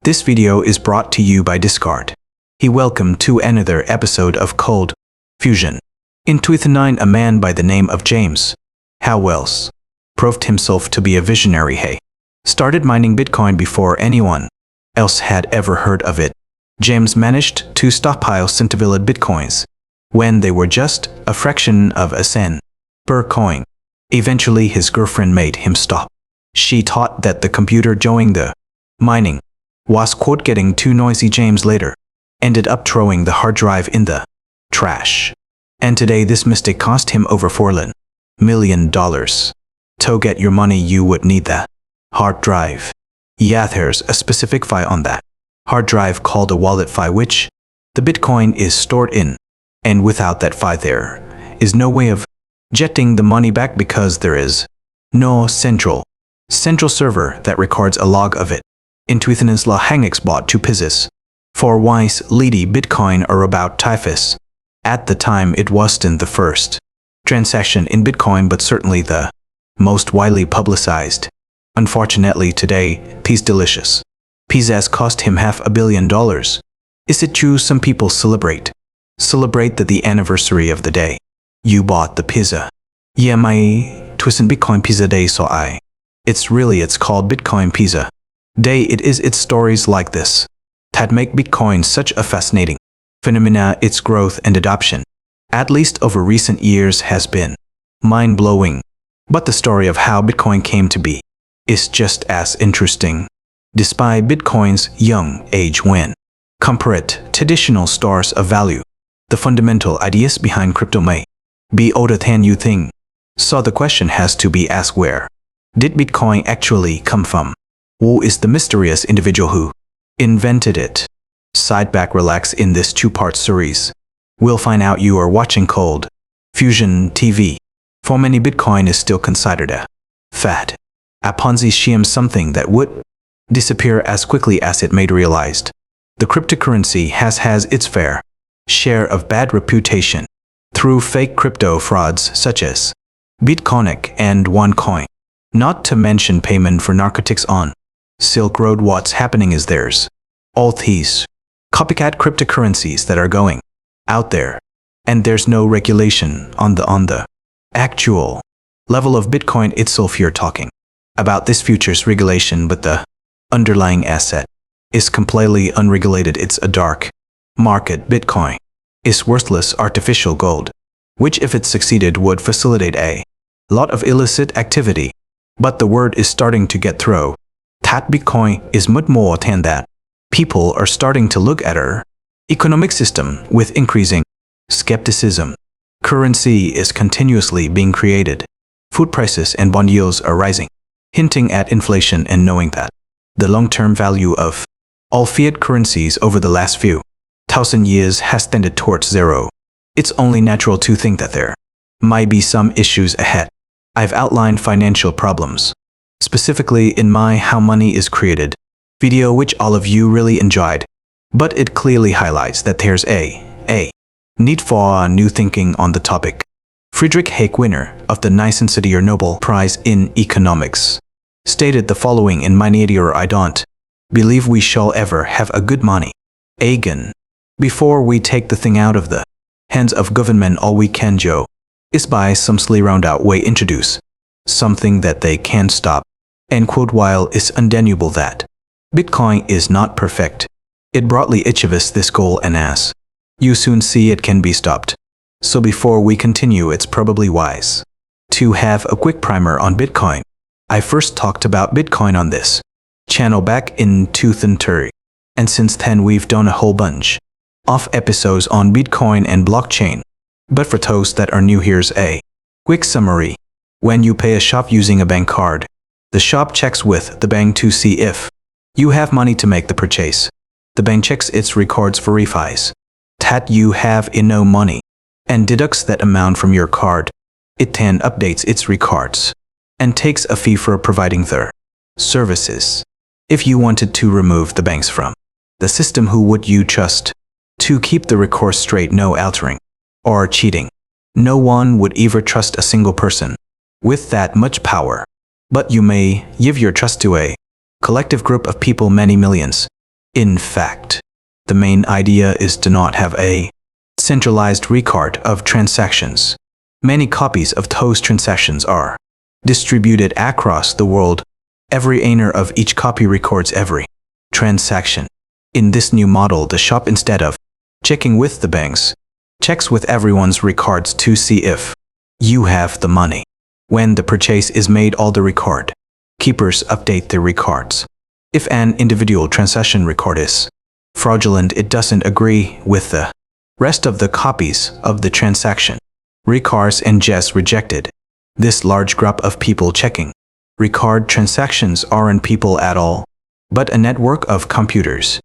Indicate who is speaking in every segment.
Speaker 1: This video is brought to you by Discard. Welcome to another episode of Cold Fusion. In 2009, a man by the name of James Howells proved himself to be a visionary. He started mining Bitcoin before anyone else had ever heard of it. James managed to stockpile centivilled Bitcoins when they were just a fraction of a cent per coin. Eventually, his girlfriend made him stop. She thought that the computer doing the mining was quote getting too noisy. James later ended up throwing the hard drive in the trash. And today this mistake cost him over $4 million. To get your money you would need that hard drive. Yeah, there's a specific file on that hard drive called a wallet file which the Bitcoin is stored in. And without that file there is no way of getting the money back because there is no central server that records a log of it. In 2000, Hangix bought 2 pieces for Wise Lady Bitcoin or about typhus. At the time it wasn't the first transaction in Bitcoin but certainly the most widely publicized. Unfortunately today, these delicious pizzas cost him $500 million. Is it true some people celebrate the anniversary of the day you bought the pizza? Yeah, my twisted Bitcoin pizza day, so it's called Bitcoin pizza day. It is its stories like this that make Bitcoin such a fascinating phenomena. Its growth and adoption, at least over recent years, has been mind-blowing. But the story of how Bitcoin came to be is just as interesting. Despite Bitcoin's young age when compared to traditional stores of value, the fundamental ideas behind crypto may be older than you think. So the question has to be asked, where did Bitcoin actually come from? Who is the mysterious individual who invented it? Sit back, relax. In this 2-part series, we'll find out. You are watching Cold Fusion TV. For many, Bitcoin is still considered a fad, a Ponzi scheme, something that would disappear as quickly as it made realized. The cryptocurrency has its fair share of bad reputation through fake crypto frauds such as Bitcoin and OneCoin, not to mention payment for narcotics on Silk Road. What's happening is there's all these copycat cryptocurrencies that are going out there, and there's no regulation on the actual level of Bitcoin itself. You're talking about this futures regulation, but the underlying asset is completely unregulated. It's a dark market. Bitcoin is worthless artificial gold, which if it succeeded would facilitate a lot of illicit activity. But the word is starting to get through that Bitcoin is much more than that. People are starting to look at our economic system with increasing skepticism. Currency is continuously being created. Food prices and bond yields are rising, hinting at inflation, and knowing that the long-term value of all fiat currencies over the last few thousand years has tended towards zero. It's only natural to think that there might be some issues ahead. I've outlined financial problems, specifically in my How Money is Created video, which all of you really enjoyed, but it clearly highlights that there's a need for new thinking on the topic. Friedrich Hayek, winner of the Nicensity Nobel Prize in Economics, stated the following in Miniature: I don't believe we shall ever have a good money again. Before we take the thing out of the hands of government, all we can do is by some slightly round-out way introduce something that they can't stop. End quote. While it's undeniable that Bitcoin is not perfect, it broadly achieves this goal, and as you soon see, it can be stopped. So before we continue, it's probably wise to have a quick primer on Bitcoin. I first talked about Bitcoin on this channel back in 2003, and since then we've done a whole bunch of episodes on Bitcoin and blockchain. But for those that are new, here's a quick summary. When you pay a shop using a bank card, the shop checks with the bank to see if you have money to make the purchase. The bank checks its records, verifies that you have enough money, and deducts that amount from your card. It then updates its records and takes a fee for providing their services. If you wanted to remove the banks from the system, who would you trust to keep the records straight, no altering or cheating? No one would ever trust a single person with that much power. But you may give your trust to a collective group of people, many millions, In fact, the main idea is to not have a centralized record of transactions. Many copies of those transactions are distributed across the world. Every owner of each copy records every transaction. In this new model, the shop, instead of checking with the banks, checks with everyone's records to see if you have the money. When the purchase is made, all the record keepers update their records. If an individual transaction record is fraudulent, it doesn't agree with the rest of the copies of the transaction records and just rejected. This large group of people checking record transactions aren't people at all, but a network of computers.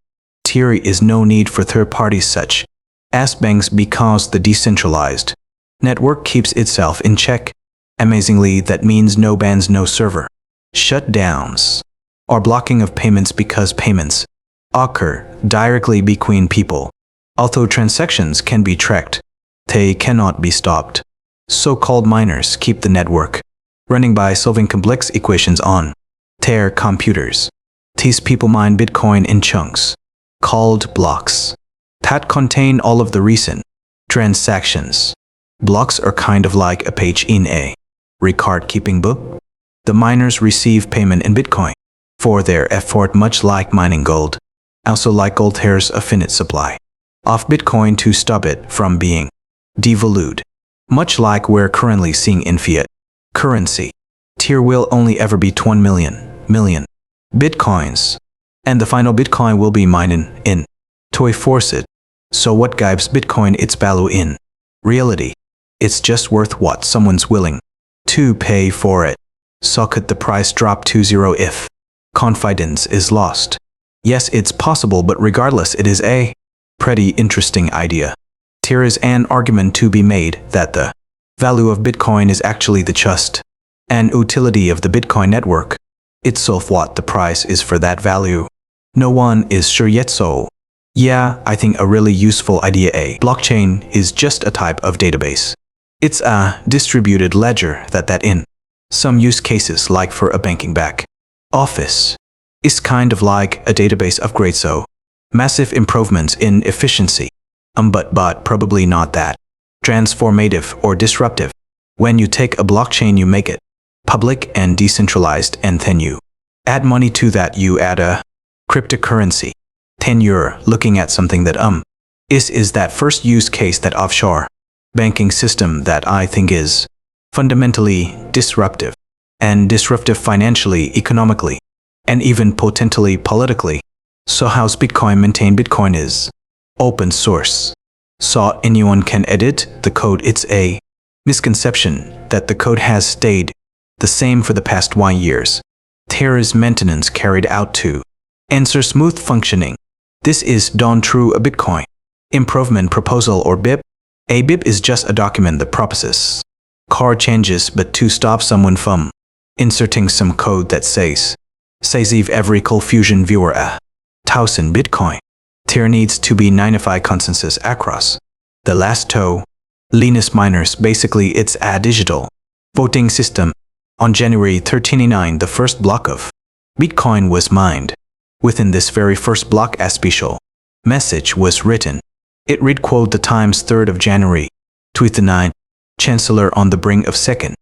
Speaker 1: There is no need for third parties such as banks because the decentralized network keeps itself in check. Amazingly, that means no bans, no server shutdowns, or blocking of payments because payments occur directly between people. Although transactions can be tracked, they cannot be stopped. So-called miners keep the network running by solving complex equations on their computers. These people mine Bitcoin in chunks, called blocks, that contain all of the recent transactions. Blocks are kind of like a page in a record-keeping book. The miners receive payment in Bitcoin for their effort, much like mining gold. Also, like gold, there's a finite supply of Bitcoin to stop it from being devalued. Much like we're currently seeing in fiat currency, there will only ever be 1 million Bitcoins, and the final Bitcoin will be mined in to force it. So what gives Bitcoin its value in reality? It's just worth what someone's willing to pay for it. So could the price drop to zero if confidence is lost? Yes, it's possible, but regardless, it is a pretty interesting idea. There is an argument to be made that the value of Bitcoin is actually the trust and utility of the Bitcoin network itself. What the price is for that value, no one is sure yet. So yeah, I think a really useful idea. A blockchain is just a type of database. It's a distributed ledger that in some use cases, like for a banking back office, is kind of like a database upgrade. So massive improvements in efficiency, but probably not that transformative or disruptive. When you take a blockchain, you make it public and decentralized, and then you add money to that. You add a cryptocurrency. Then you're looking at something that is that first use case, that offshore banking system that I think is fundamentally disruptive, and disruptive financially, economically, and even potentially politically. So how's Bitcoin maintained? Bitcoin is open source, so anyone can edit the code. It's a misconception that the code has stayed the same for the past 1 years. There is maintenance carried out to ensure smooth functioning. This is done through a Bitcoin Improvement Proposal, or BIP. A BIP is just a document that proposes code changes, but to stop someone from inserting some code that says if every Cold Fusion viewer 1,000 Bitcoin, there needs to be 95 consensus across the last two Linus miners. Basically, it's a digital voting system. On January 39, the first block of Bitcoin was mined. Within this very first block, a special message was written. It read, quote, "The Times 3rd of January, 29, Chancellor on the brink of second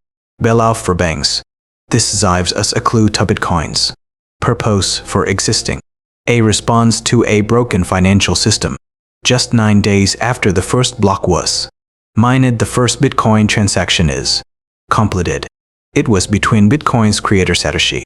Speaker 1: bailout for banks. This gives us a clue to Bitcoin's purpose for existing. A response to a broken financial system." Just 9 days after the first block was mined, the first Bitcoin transaction is completed. It was between Bitcoin's creator Satoshi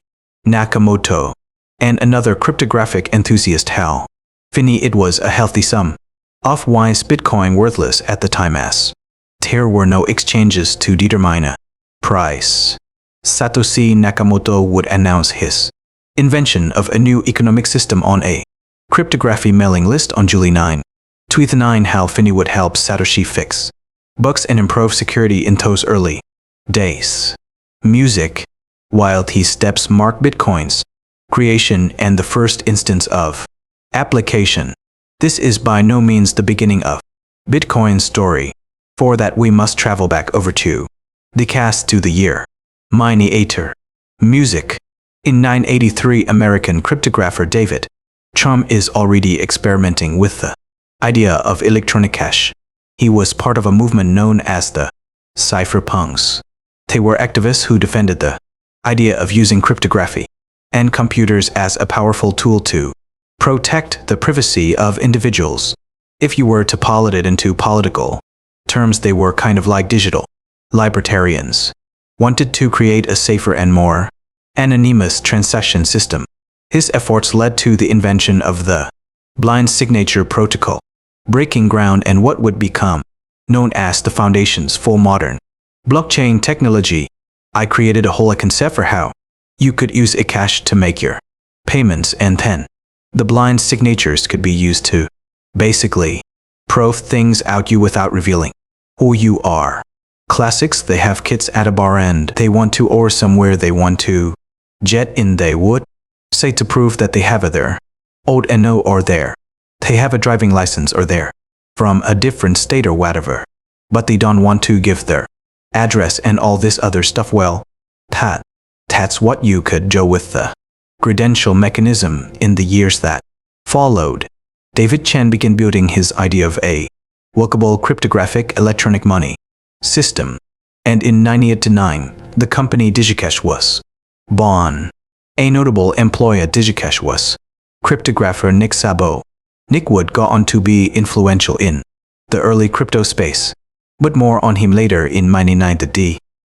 Speaker 1: Nakamoto and another cryptographic enthusiast, Hal Finney. It was a healthy sum of wise Bitcoin, worthless at the time as there were no exchanges to determine a price. Satoshi Nakamoto would announce his invention of a new economic system on a cryptography mailing list on July 9. 29. Hal Finney would help Satoshi fix bugs and improve security in those early days. Music. While these steps mark Bitcoin's creation and the first instance of application, this is by no means the beginning of Bitcoin's story. For that, we must travel back over to the cast to the year Miniature Music. In 983, American cryptographer David Chom is already experimenting with the idea of electronic cash. He was part of a movement known as the cypherpunks. They were activists who defended the idea of using cryptography and computers as a powerful tool to protect the privacy of individuals. If you were to pilot it into political terms, they were kind of like digital libertarians, wanted to create a safer and more anonymous transaction system. His efforts led to the invention of the blind signature protocol, breaking ground and what would become known as the foundations for modern blockchain technology. I created a whole concept for how you could use a cash to make your payments, and then the blind signatures could be used to basically prove things out you without revealing who you are. Classics, they have kids at a bar and they want to, or somewhere they want to jet in, they would say to prove that they have either old and know, or there they have a driving license, or they're from a different state or whatever, but they don't want to give their address and all this other stuff. Well, that's what you could do with the credential mechanism. In the years that followed, David Chen began building his idea of a workable cryptographic electronic money system, and in 1989, the company DigiCash was born. A notable employee at DigiCash was cryptographer Nick Szabo. Nick would go on to be influential in the early crypto space, but more on him later. In 1999,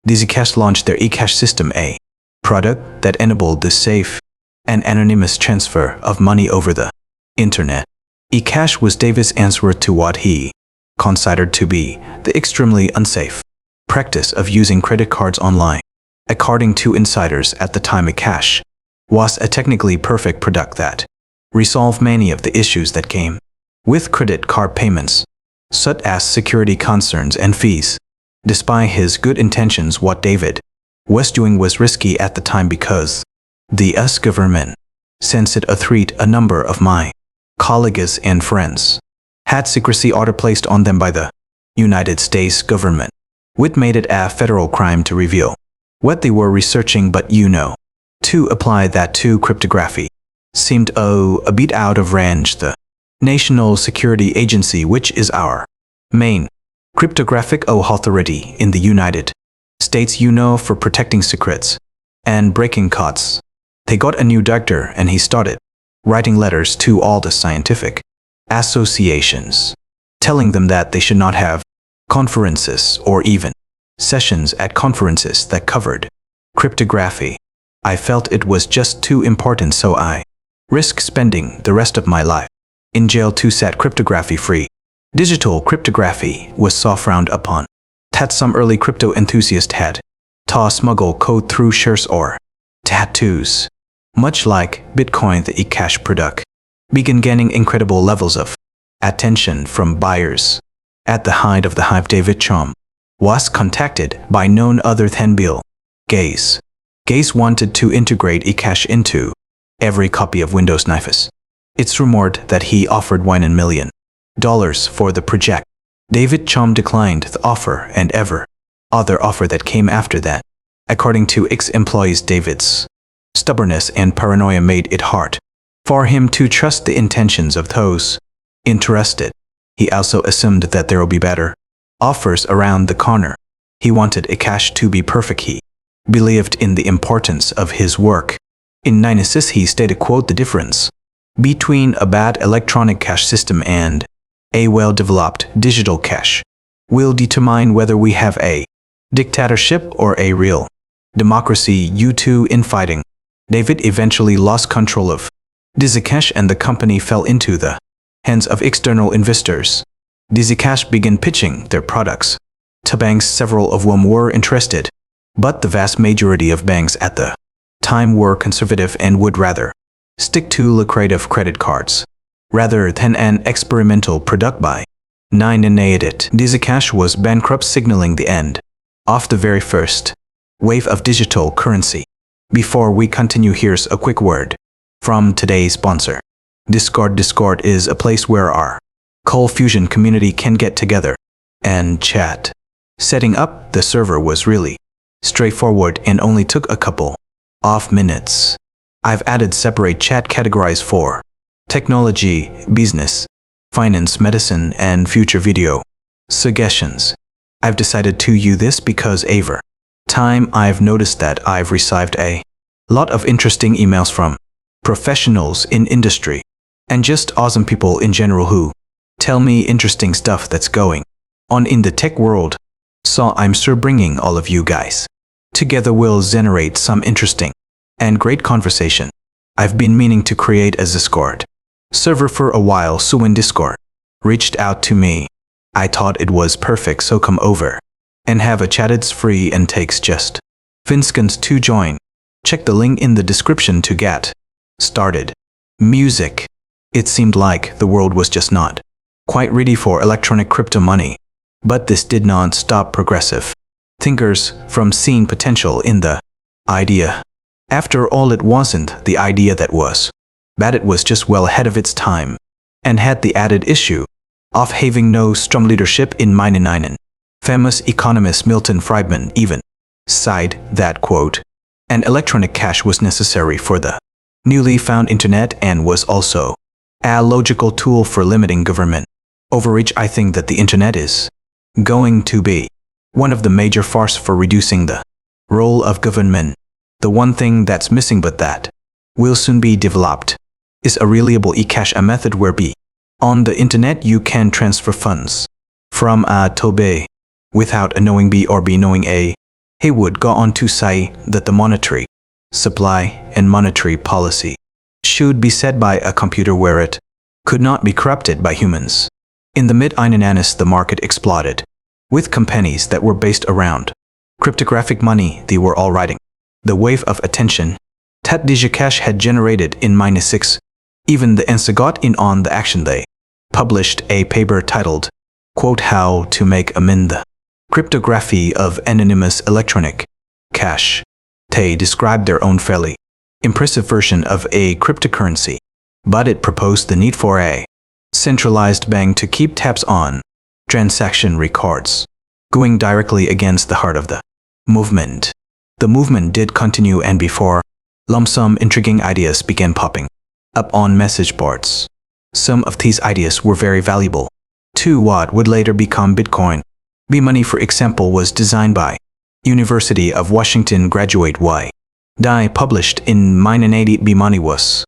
Speaker 1: DigiCash launched their eCash system, a product that enabled the safe and anonymous transfer of money over the internet. eCash was David's answer to what he considered to be the extremely unsafe practice of using credit cards online. According to insiders at the time, eCash was a technically perfect product that resolved many of the issues that came with credit card payments, such as security concerns and fees. Despite his good intentions, what David was doing was risky at the time because the US government sensed a threat. A number of my colleagues and friends had secrecy order placed on them by the United States government, which made it a federal crime to reveal what they were researching. But to apply that to cryptography seemed a bit out of range. The National Security Agency, which is our main cryptographic authority in the United States, for protecting secrets and breaking codes, they got a new director, and he started writing letters to all the scientific associations, telling them that they should not have conferences or even sessions at conferences that covered cryptography. I felt it was just too important, so I risked spending the rest of my life in jail to set cryptography free. Digital cryptography was so frowned upon that some early crypto enthusiasts had to smuggle code through shirts or tattoos. Much like Bitcoin, the eCash product began gaining incredible levels of attention from buyers. At the height of the hype, David Chom was contacted by none other than Bill Gates. Gates wanted to integrate eCash into every copy of Windows 9. It's rumored that he offered $1 million for the project. David Chom declined the offer and every other offer that came after that. According to ex-employees, David's stubbornness and paranoia made it hard for him to trust the intentions of those interested. He also assumed that there will be better offers around the corner. He wanted eCash to be perfect. He believed in the importance of his work. In 1996, he stated, quote, "The difference between a bad electronic cash system and a well-developed digital cash will determine whether we have a dictatorship or a real democracy." U2 infighting. David eventually lost control of DigiCash and the company fell into the hands of external investors. DigiCash began pitching their products to banks, several of whom were interested, but the vast majority of banks at the time were conservative and would rather stick to lucrative credit cards rather than an experimental product. By 1998, DigiCash was bankrupt, signaling the end of the very first wave of digital currency. Before we continue, here's a quick word from today's sponsor, Discord. Discord is a place where our Cold Fusion community can get together and chat. Setting up the server was really straightforward and only took a couple of minutes. I've added separate chat categories for technology, business, finance, medicine, and future video suggestions. I've decided to use this because over time I've noticed that I've received a lot of interesting emails from professionals in industry and just awesome people in general who tell me interesting stuff that's going on in the tech world. So I'm sure bringing all of you guys together will generate some interesting and great conversation. I've been meaning to create a Discord server for a while, so when Discord reached out to me, I thought it was perfect, so come over and have a chat. It's free and takes just 5 seconds to join. Check the link in the description to get started. Music. It seemed like the world was just not quite ready for electronic crypto money, but this did not stop progressive thinkers from seeing potential in the idea. After all, it wasn't the idea that was bad, it was just well ahead of its time and had the added issue of having no strong leadership in mining. Famous economist Milton Friedman even said that, quote, an electronic cash was necessary for the newly found internet and was also a logical tool for limiting government overreach. I think that the internet is going to be one of the major forces for reducing the role of government. The one thing that's missing but that will soon be developed is a reliable e-cash, a method where on the internet you can transfer funds from A to B without a knowing B or B knowing A. He would go on to say that the monetary supply and monetary policy should be set by a computer where it could not be corrupted by humans. In the mid-1990s, the market exploded with companies that were based around cryptographic money. They were all riding the wave of attention that DigiCash had generated in -6. Even the NSA got in on the action. They published a paper titled, quote, How to Make a Mint the Cryptography of Anonymous Electronic Cash. They described their own fairly impressive version of a cryptocurrency, but it proposed the need for a centralized bank to keep tabs on transaction records, going directly against the heart of the movement. The movement did continue, and before long some intriguing ideas began popping up on message boards. Some of these ideas were very valuable to what would later become Bitcoin. B-Money, for example, was designed by University of Washington graduate Y. Dye, published in 1980. B-Money was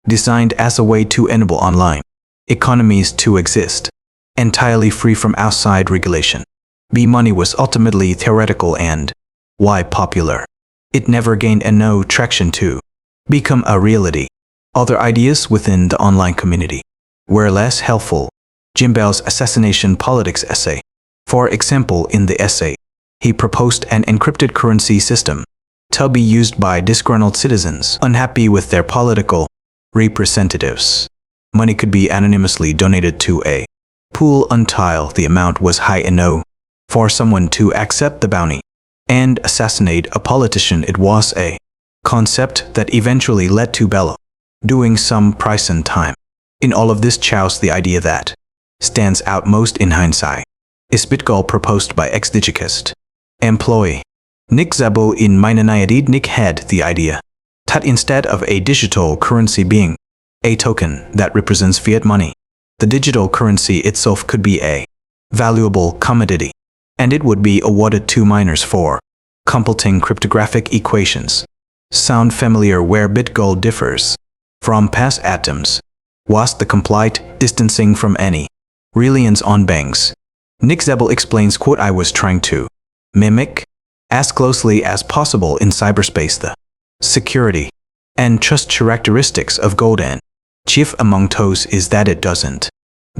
Speaker 1: designed as a way to enable online economies to exist entirely free from outside regulation. B-Money was ultimately theoretical and why popular. It never gained no traction to become a reality. Other ideas within the online community were less helpful. Jim Bell's assassination politics essay, for example, in the essay, he proposed an encrypted currency system to be used by disgruntled citizens unhappy with their political representatives. Money could be anonymously donated to a pool until the amount was high enough for someone to accept the bounty and assassinate a politician. It was a concept that eventually led to Bello doing some prison time. In all of this chaos, the idea that stands out most in hindsight is Bitcoin, proposed by ex-DigiCast employee Nick Szabo in 1998. Nick had the idea that instead of a digital currency being a token that represents fiat money, the digital currency itself could be a valuable commodity, and it would be awarded to miners for computing cryptographic equations. Sound familiar? Where Bitcoin differs from past atoms was the complete distancing from any reliance on banks. Nick Szabo explains, quote, I was trying to mimic as closely as possible in cyberspace the security and trust characteristics of gold, and chief among those is that it doesn't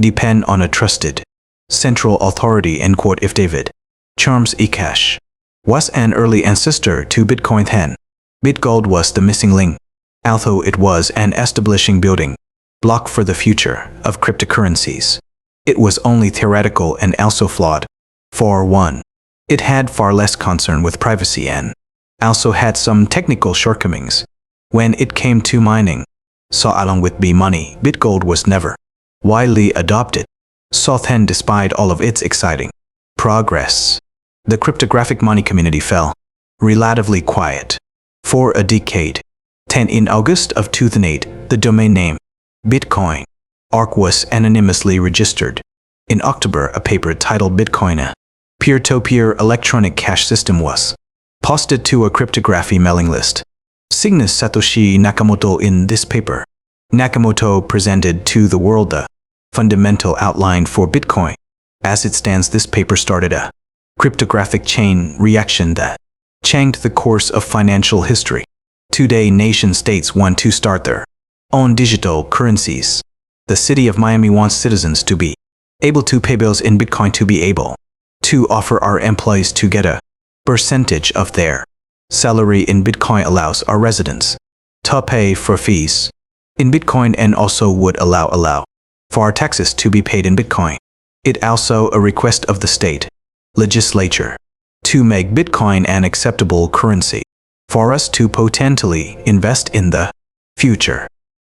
Speaker 1: depend on a trusted central authority, end quote. If David Charms eCash was an early ancestor to Bitcoin, then Bitgold was the missing link, although it was an establishing building block for the future of cryptocurrencies. It was only theoretical and also flawed. For one, it had far less concern with privacy and also had some technical shortcomings when it came to mining. So along with B-Money, Bitgold was never widely adopted. So then, despite all of its exciting progress, the cryptographic money community fell relatively quiet for a decade. Then in August of 2008, the domain name Bitcoin. ARC was anonymously registered. In October, a paper titled Bitcoin, a peer-to-peer electronic cash system, was posted to a cryptography mailing list. Cygnus Satoshi Nakamoto. In this paper, Nakamoto presented to the world the fundamental outline for Bitcoin. As it stands, this paper started a cryptographic chain reaction that changed the course of financial history. Today, nation-states want to start their own digital currencies. The city of Miami wants citizens to be able to pay bills in Bitcoin, to be able to offer our employees to get a percentage of their salary in Bitcoin, allows our residents to pay for fees in Bitcoin, and also would allow for our taxes to be paid in Bitcoin. It also a request of the state legislature to make Bitcoin an acceptable currency for us to potentially invest in the future.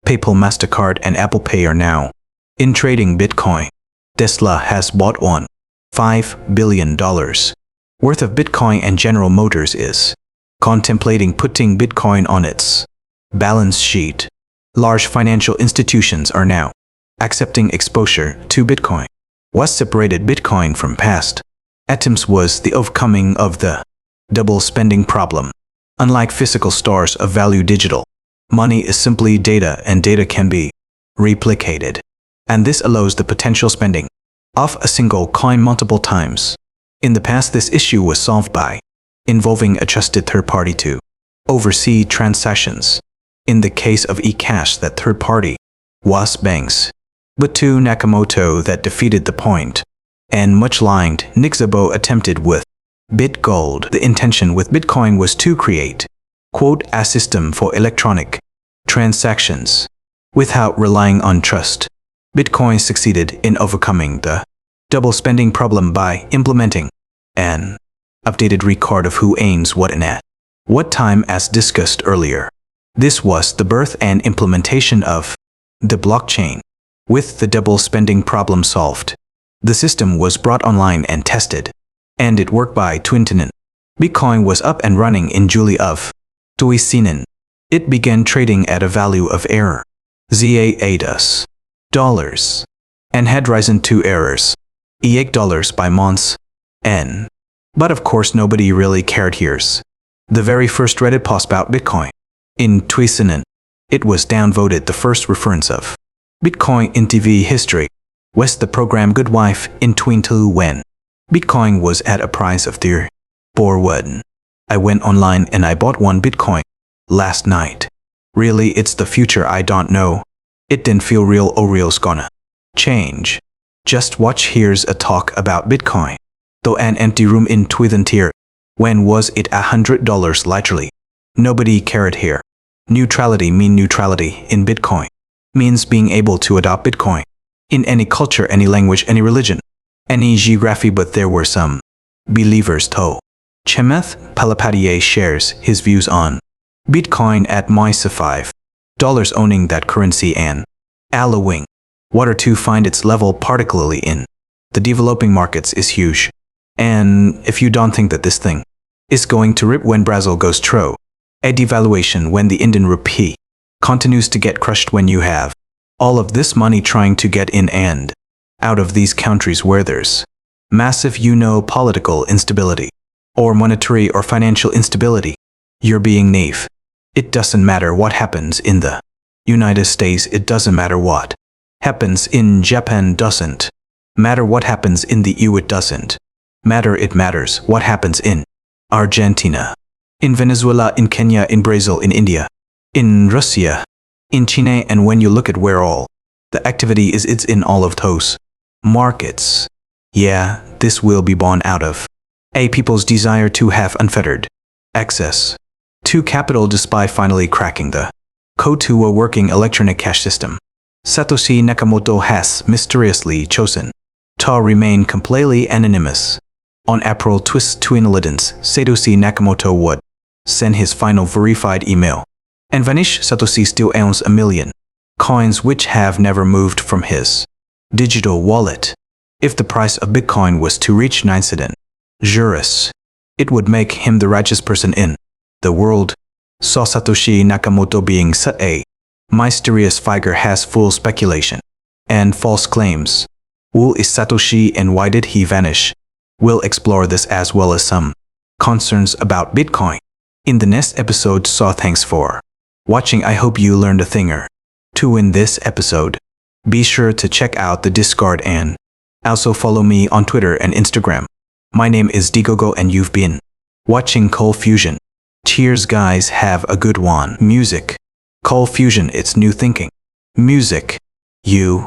Speaker 1: PayPal, MasterCard, and Apple Pay are now in trading Bitcoin. Tesla has bought $1.5 billion worth of Bitcoin, and General Motors is contemplating putting Bitcoin on its balance sheet. Large financial institutions are now accepting exposure to Bitcoin. What separated Bitcoin from past attempts was the overcoming of the double spending problem. Unlike physical stores of value, digital money is simply data, and data can be replicated. And this allows the potential spending of a single coin multiple times. In the past, this issue was solved by involving a trusted third party to oversee transactions. In the case of eCash, that third party was banks. But to Nakamoto, that defeated the point. And much like Nick Szabo attempted with BitGold, the intention with Bitcoin was to create, quote, a system for electronic transactions without relying on trust. Bitcoin succeeded in overcoming the double spending problem by implementing an updated record of who owns what and at what time, as discussed earlier. This was the birth and implementation of the blockchain. With the double spending problem solved, the system was brought online and tested, and it worked by 2019. Bitcoin was up and running in July of 2019. It began trading at a value of error $8 and had risen to errors $8 by months. But of course, nobody really cared. Here's the very first Reddit post about Bitcoin. In 2019, it was downvoted the first reference of Bitcoin in TV history was the program Good Wife in 2022, when Bitcoin was at a price of $1. I went online and I bought one Bitcoin last night. Really, it's the future. I don't know. It didn't feel real, or real's gonna change. Just watch. Here's a talk about Bitcoin. Though an empty room in 2020. When was it $100? Literally nobody cared here. Neutrality in Bitcoin means being able to adopt Bitcoin in any culture, any language, any religion, any geography. But there were some believers too. Chamath Palapatiya shares his views on Bitcoin at $5 owning that currency and allowing water to find its level, particularly in the developing markets, is huge. And if you don't think that this thing is going to rip when Brazil goes through a devaluation, when the Indian rupee continues to get crushed, when you have all of this money trying to get in and out of these countries where there's massive, political instability or monetary or financial instability, you're being naive. It doesn't matter what happens in the United States. It doesn't matter what happens in Japan. Doesn't matter what happens in the EU. It doesn't matter. It matters what happens in Argentina, in Venezuela, in Kenya, in Brazil, in India, in Russia, in China. And when you look at where all the activity is, it's in all of those markets. Yeah, this will be born out of a people's desire to have unfettered access to capital, despite finally cracking the code to a working electronic cash system. Satoshi Nakamoto has mysteriously chosen to remain completely anonymous. On April 2011, Satoshi Nakamoto would send his final verified email and vanish. Satoshi still owns 1 million coins which have never moved from his digital wallet. If the price of Bitcoin was to reach 9,000 euros, it would make him the richest person in the world. Saw Satoshi Nakamoto being such a Mysterious figure has full speculation and false claims. Who is Satoshi and why did he vanish? We'll explore this as well as some concerns about Bitcoin in the next episode, so thanks for watching. I hope you learned a thing or two in this episode. Be sure to check out the Discord and also follow me on Twitter and Instagram. My name is Digogo and you've been watching Cold Fusion. Cheers guys, have a good one. Music. Cold Fusion, it's new thinking. Music. You